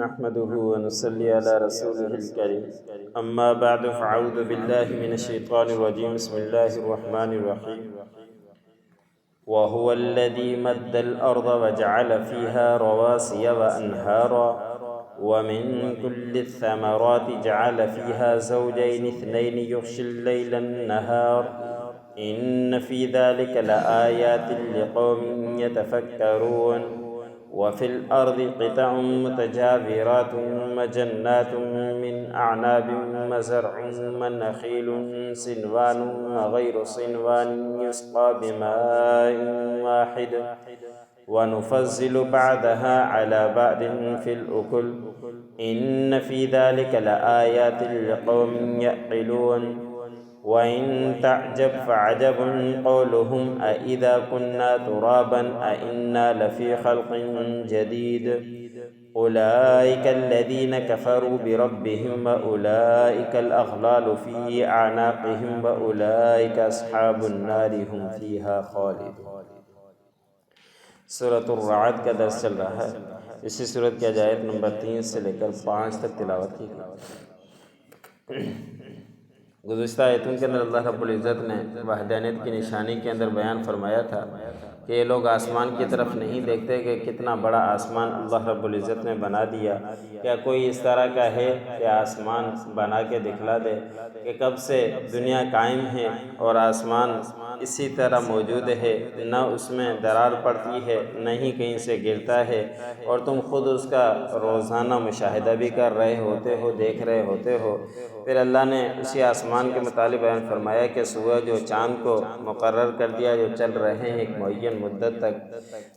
نحمده ونصلي على رسوله الكريم أما بعد فأعوذ بالله من الشيطان الرجيم بسم الله الرحمن الرحيم وهو الذي مد الأرض وجعل فيها رواسي وأنهارا ومن كل الثمرات جعل فيها زوجين اثنين يغشي الليل النهار إن في ذلك لآيات لقوم يتفكرون وفي الأرض قطع متجاورات وجنات من أعناب وزرع ونخيل صنوان وغير صنوان يسقى بماء واحد ونفضل بعضها على بعض في الأكل إن في ذلك لآيات لقوم يعقلون وإن تعجب فعجب قولهم أإذا كنا ترابا أإنا لفي خلق جديد أولئك الذين كفروا بربهم وأولئك الأغلال في أعناقهم وأولئك أصحاب النار هم فيها خالدون۔ سورۃ الرعد کا درس چل رہا ہے۔ اسی سورت کی آیت نمبر 3 سے لے کر 5 تک تلاوت کی گئی۔ گزشتہ آیتوں کے اندر اللہ رب العزت نے وحدانیت کی نشانی کے اندر بیان فرمایا تھا کہ یہ لوگ آسمان کی طرف نہیں دیکھتے کہ کتنا بڑا آسمان اللہ رب العزت نے بنا دیا۔ کیا کوئی اس طرح کا ہے کہ آسمان بنا کے دکھلا دے کہ کب سے دنیا قائم ہے اور آسمان اسی طرح موجود ہے، نہ اس میں درار پڑتی ہے نہ ہی کہیں سے گرتا ہے، اور تم خود اس کا روزانہ مشاہدہ بھی کر رہے ہوتے ہو، دیکھ رہے ہوتے ہو۔ پھر اللہ نے اسی آسمان کے متعلق بیان فرمایا کہ سورج و چاند کو مقرر کر دیا جو چل رہے ہیں ایک معین مدت تک۔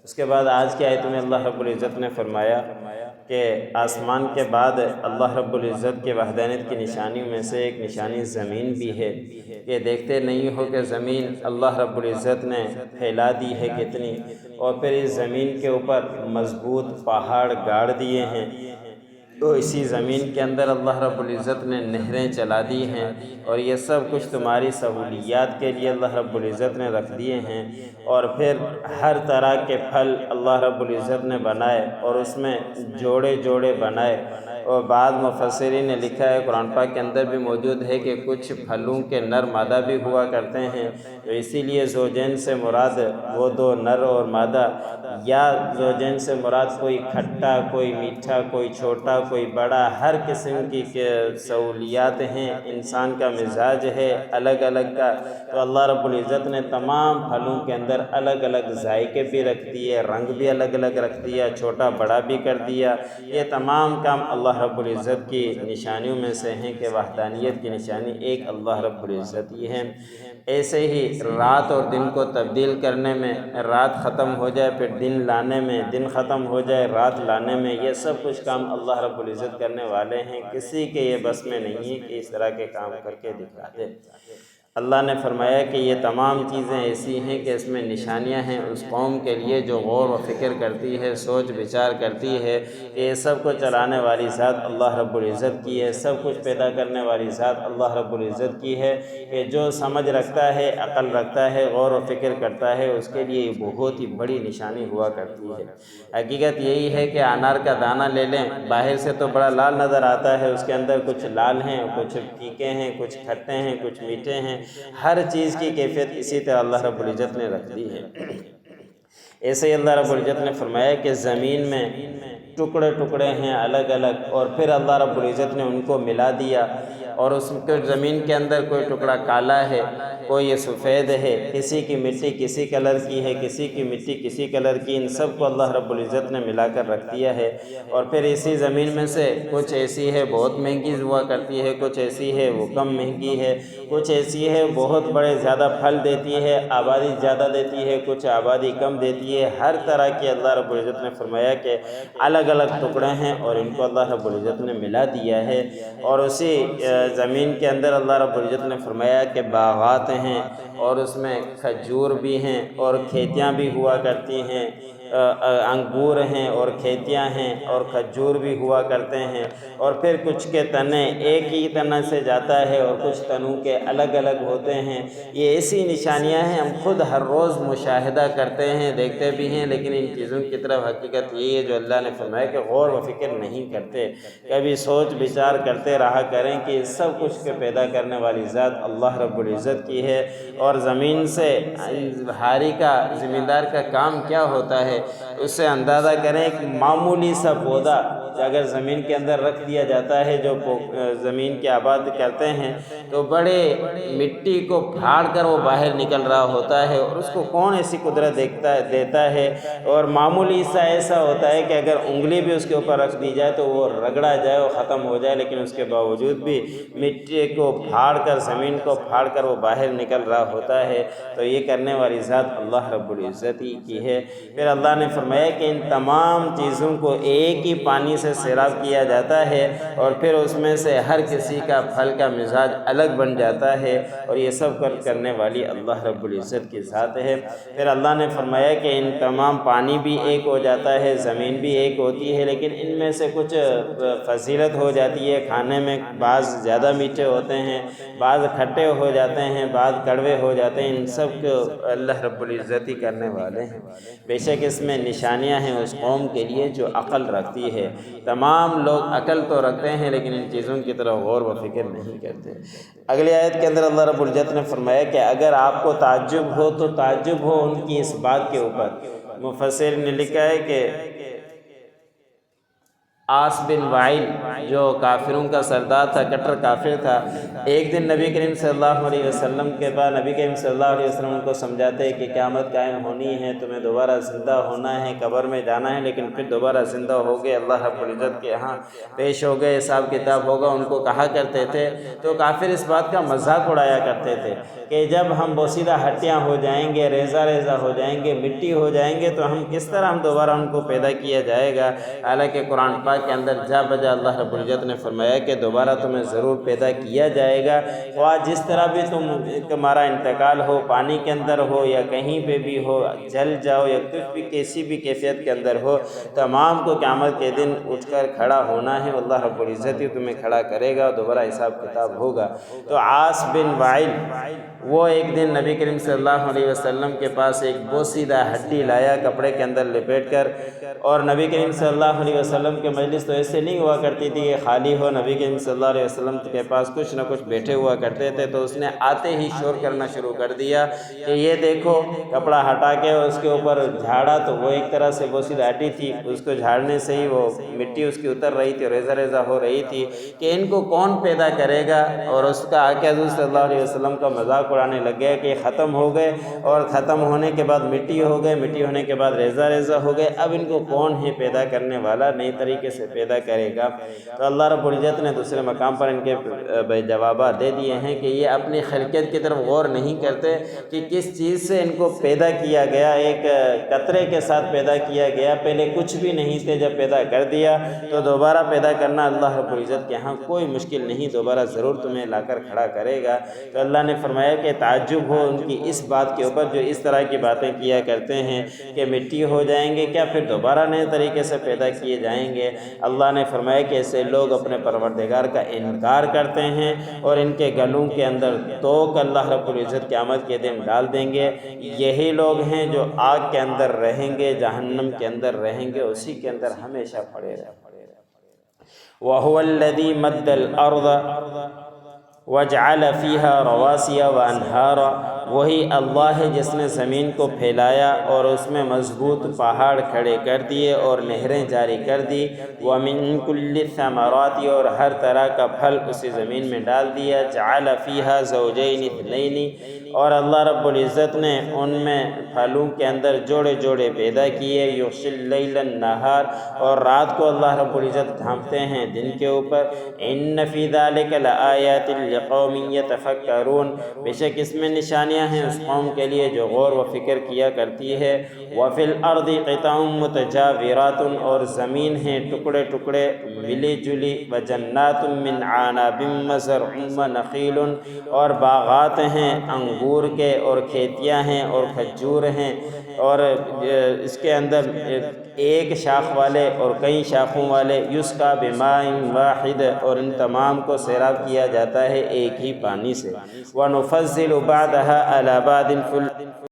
اس کے بعد آج کی آیت میں اللہ رب العزت نے فرمایا کہ آسمان کے بعد اللہ رب العزت کے وحدانیت کی نشانیوں میں سے ایک نشانی زمین بھی ہے کہ دیکھتے نہیں ہو کہ زمین اللہ رب العزت نے پھیلا دی ہے کتنی، اور پھر اس زمین کے اوپر مضبوط پہاڑ گاڑ دیے ہیں، تو اسی زمین کے اندر اللہ رب العزت نے نہریں چلا دی ہیں، اور یہ سب کچھ تمہاری سہولیات کے لیے اللہ رب العزت نے رکھ دیے ہیں۔ اور پھر ہر طرح کے پھل اللہ رب العزت نے بنائے اور اس میں جوڑے جوڑے بنائے، اور بعض مفسرین نے لکھا ہے قرآن پاک کے اندر بھی موجود ہے کہ کچھ پھلوں کے نر مادہ بھی ہوا کرتے ہیں، تو اسی لیے زوجین سے مراد وہ دو نر اور مادہ، یا زوجین سے مراد کوئی کھٹا کوئی میٹھا کوئی چھوٹا کوئی بڑا، ہر قسم کی سہولیات ہیں۔ انسان کا مزاج ہے الگ الگ کا، تو اللہ رب العزت نے تمام پھلوں کے اندر الگ الگ ذائقے بھی رکھ دیے، رنگ بھی الگ الگ رکھ دیا، چھوٹا بڑا بھی کر دیا۔ یہ تمام کام اللہ رب العزت کی نشانیوں میں سے ہیں کہ وحدانیت کی نشانی ایک اللہ رب العزت ہی ہے۔ ایسے ہی رات اور دن کو تبدیل کرنے میں، رات ختم ہو جائے پھر دن لانے میں، دن ختم ہو جائے رات لانے میں، یہ سب کچھ کام اللہ رب العزت کرنے والے ہیں۔ کسی کے یہ بس میں نہیں ہے کہ اس طرح کے کام کر کے دکھا دے۔ اللہ نے فرمایا کہ یہ تمام چیزیں ایسی ہیں کہ اس میں نشانیاں ہیں اس قوم کے لیے جو غور و فکر کرتی ہے، سوچ بچار کرتی ہے کہ یہ سب کو چلانے والی ذات اللہ رب العزت کی ہے، سب کچھ پیدا کرنے والی ذات اللہ رب العزت کی ہے، کہ جو سمجھ رکھتا ہے، عقل رکھتا ہے، غور و فکر کرتا ہے، اس کے لیے یہ بہت ہی بڑی نشانی ہوا کرتی ہے۔ حقیقت یہی ہے کہ انار کا دانہ لے لیں، باہر سے تو بڑا لال نظر آتا ہے، اس کے اندر کچھ لال ہیں، کچھ پھیکے ہیں، کچھ کھٹے ہیں، کچھ میٹھے ہیں، ہر چیز کی کیفیت اسی طرح اللہ رب العزت نے رکھ دی ہے۔ ایسے ہی اللہ رب العزت نے فرمایا کہ زمین میں ٹکڑے ٹکڑے ہیں الگ الگ، اور پھر اللہ رب العزت نے ان کو ملا دیا، اور اس کے زمین کے اندر کوئی ٹکڑا کالا ہے، کوئی یہ سفید ہے، کسی کی مٹی کسی کلر کی ہے، کسی کی مٹی کسی کلر کی، ان سب کو اللہ رب العزت نے ملا کر رکھ دیا ہے۔ اور پھر اسی زمین میں سے کچھ ایسی ہے بہت مہنگی ہوا کرتی ہے، کچھ ایسی ہے وہ کم مہنگی ہے، کچھ ایسی ہے بہت بڑے زیادہ پھل دیتی ہے، آبادی زیادہ دیتی ہے، کچھ آبادی کم دیتی ہے۔ ہر طرح کی اللہ رب العزت نے فرمایا کہ الگ الگ ٹکڑے ہیں اور ان کو اللہ رب العزت نے ملا دیا ہے۔ اور اسی زمین کے اندر اللہ رب العزت نے فرمایا کہ باغات ہیں اور اس میں کھجور بھی ہیں اور کھیتیاں بھی ہوا کرتی ہیں، انگور ہیں اور کھیتیاں ہیں اور کھجور بھی ہوا کرتے ہیں، اور پھر کچھ کے تنے ایک ہی تنہ سے جاتا ہے اور کچھ تنوں کے الگ الگ ہوتے ہیں۔ یہ ایسی نشانیاں ہیں، ہم خود ہر روز مشاہدہ کرتے ہیں، دیکھتے بھی ہیں، لیکن ان چیزوں کی طرف حقیقت یہی ہے جو اللہ نے فرمایا کہ غور و فکر نہیں کرتے، کبھی سوچ بچار کرتے رہا کریں کہ سب کچھ کے پیدا کرنے والی ذات اللہ رب العزت کی ہے۔ اور زمین سے بھاری کا زمیندار کا کام کیا ہوتا ہے اس سے اندازہ کریں کہ معمولی سا پودا اگر زمین کے اندر رکھ دیا جاتا ہے، جو زمین کے آباد کرتے ہیں، تو بڑے مٹی کو پھاڑ کر وہ باہر نکل رہا ہوتا ہے، اور اس کو کون ایسی قدرت دیتا ہے، اور معمولی سا ایسا ہوتا ہے کہ اگر انگلی بھی اس کے اوپر رکھ دی جائے تو وہ رگڑا جائے، وہ ختم ہو جائے، لیکن اس کے باوجود بھی مٹی کو پھاڑ کر زمین کو پھاڑ کر وہ باہر نکل رہا ہوتا ہے۔ تو یہ کرنے والی ذات اللہ رب العزت ہی کی ہے۔ پھر اللہ نے فرمایا کہ ان تمام چیزوں کو ایک ہی پانی سے سیراب کیا جاتا ہے، اور پھر اس میں سے ہر کسی کا پھل کا مزاج الگ بن جاتا ہے، اور یہ سب کرنے والی اللہ رب العزت کی ذات ہے۔ پھر اللہ نے فرمایا کہ ان تمام پانی بھی ایک ہو جاتا ہے، زمین بھی ایک ہوتی ہے، لیکن ان میں سے کچھ فضیلت ہو جاتی ہے کھانے میں، بعض زیادہ میٹھے ہوتے ہیں، بعض کھٹے ہو جاتے ہیں، بعض کڑوے ہو جاتے ہیں، ان سب کو اللہ رب العزت ہی کرنے والے ہیں۔ بے شک اس میں نشانیاں ہیں اس قوم کے لیے جو عقل رکھتی ہے۔ تمام لوگ عقل تو رکھتے ہیں لیکن ان چیزوں کی طرف غور و فکر نہیں کرتے۔ اگلی آیت کے اندر اللہ رب العزت نے فرمایا کہ اگر آپ کو تعجب ہو تو تعجب ہو ان کی اس بات کے اوپر۔ مفسر نے لکھا ہے کہ عاص بن وائل جو کافروں کا سردار تھا، کٹر کافر تھا، ایک دن نبی کریم صلی اللہ علیہ وسلم کے بعد نبی کریم صلی اللہ علیہ وسلم کو سمجھاتے کہ قیامت قائم ہونی ہے، تمہیں دوبارہ زندہ ہونا ہے، قبر میں جانا ہے، لیکن پھر دوبارہ زندہ ہو گئے، اللہ رب العزت کے ہاں پیش ہو گئے، حساب کتاب ہوگا، ان کو کہا کرتے تھے۔ تو کافر اس بات کا مذاق اڑایا کرتے تھے کہ جب ہم بوسیدہ ہڈیاں ہو جائیں گے، ریزہ ریزہ ہو جائیں گے، مٹی ہو جائیں گے، تو ہم کس طرح ہم دوبارہ ان کو پیدا کیا جائے گا؟ حالانکہ قرآن پاک کے اندر جا بجا اللہ رب العزت نے فرمایا کہ دوبارہ تمہیں ضرور پیدا کیا جائے گا، خواہ جس طرح بھی تمہارا انتقال ہو، پانی کے اندر ہو یا کہیں پہ بھی ہو، جل جاؤ یا کچھ بھی کیسی بھی کیفیت کے اندر ہو، تمام کو قیامت کے دن اٹھ کر کھڑا ہونا ہے، اللہ رب العزت ہی تمہیں کھڑا کرے گا، دوبارہ حساب کتاب ہوگا۔ تو عاص بن وائل وہ ایک دن نبی کریم صلی اللہ علیہ وسلم کے پاس ایک بوسیدہ ہڈی لایا کپڑے کے اندر لپیٹ کر، اور نبی کریم صلی اللہ علیہ وسلم کے مجلس تو ایسے نہیں ہوا کرتی تھی کہ خالی ہو، نبی کریم صلی اللہ علیہ وسلم کے پاس کچھ نہ کچھ بیٹھے ہوا کرتے تھے، تو اس نے آتے ہی شور کرنا شروع کر دیا کہ یہ دیکھو، کپڑا ہٹا کے اس کے اوپر جھاڑا تو وہ ایک طرح سے بوسیدہ ہڈی تھی، اس کو جھاڑنے سے ہی وہ مٹی اس کی اتر رہی تھی، ریزہ ریزہ ہو رہی تھی، کہ ان کو کون پیدا کرے گا؟ اور اس کا آقا حضور صلی اللہ علیہ وسلم کا مذاق اڑانے لگ گیا کہ ختم ہو گئے، اور ختم ہونے کے بعد مٹی ہو گئے، مٹی ہونے کے بعد ریزہ ریزہ ہو گئے، اب ان کو کون ہے پیدا کرنے والا، نئے طریقے سے پیدا کرے گا؟ تو اللہ رب العزت نے دوسرے مقام پر ان کے جوابات دے دیے ہیں کہ یہ اپنی خلقت کی طرف غور نہیں کرتے کہ کس چیز سے ان کو پیدا کیا گیا، ایک قطرے کے ساتھ پیدا کیا گیا، پہلے کچھ بھی نہیں تھے، جب پیدا کر دیا تو دوبارہ پیدا کرنا اللہ رب العزت کے ہاں کوئی مشکل نہیں، دوبارہ ضرور تمہیں لا کر کھڑا کرے گا۔ تو اللہ نے فرمایا کہ تعجب ہو ان کی اس بات کے اوپر جو اس طرح کی باتیں کیا کرتے ہیں کہ مٹی ہو جائیں گے، کیا پھر دوبارہ نئے طریقے سے پیدا کیے جائیں گے؟ اللہ نے فرمایا کہ ایسے لوگ اپنے پروردگار کا انکار کرتے ہیں اور ان کے گلوں کے اندر توق اللہ رب العزت قیامت کے دن ڈال دیں گے۔ یہی لوگ ہیں جو آگ کے اندر رہیں گے، جہنم کے اندر رہیں گے، اسی کے اندر ہمیشہ پڑے رہیں۔ وَهُوَ الَّذِي مَدَّ الْأَرْضَ وَجَعَلَ فِيهَا رَوَاسِيَ وَأَنْهَارًا وہی اللہ ہے جس نے زمین کو پھیلایا اور اس میں مضبوط پہاڑ کھڑے کر دیے اور نہریں جاری کر دی، وَمِن كُلِّ الثَّمَرَاتِ اور ہر طرح کا پھل اسی زمین میں ڈال دیا، جَعَلَ فِيهَا زَوْجَيْنِ اثْنَيْنِ اور اللہ رب العزت نے ان میں پھلوں کے اندر جوڑے جوڑے پیدا کیے، یغشی اللیل النہار اور رات کو اللہ رب العزت ڈھانپتے ہیں دن کے اوپر، ان فی ذلک لآیات لقوم یتفکرون بے شک اس میں نشانیاں ہیں اس قوم کے لیے جو غور و فکر کیا کرتی ہے، وفی الارض قطع متجاورات اور زمین ہیں ٹکڑے ٹکڑے ملی جلی، وجنات من عناب وزرع ونخیل اور باغات ہیں انگور کے اور کھیتیاں ہیں اور کھجور ہیں، اور اس کے اندر ایک شاخ والے اور کئی شاخوں والے، یسقی بماء واحد اور ان تمام کو سیراب کیا جاتا ہے ایک ہی پانی سے، ونفضل بعضها علی بعض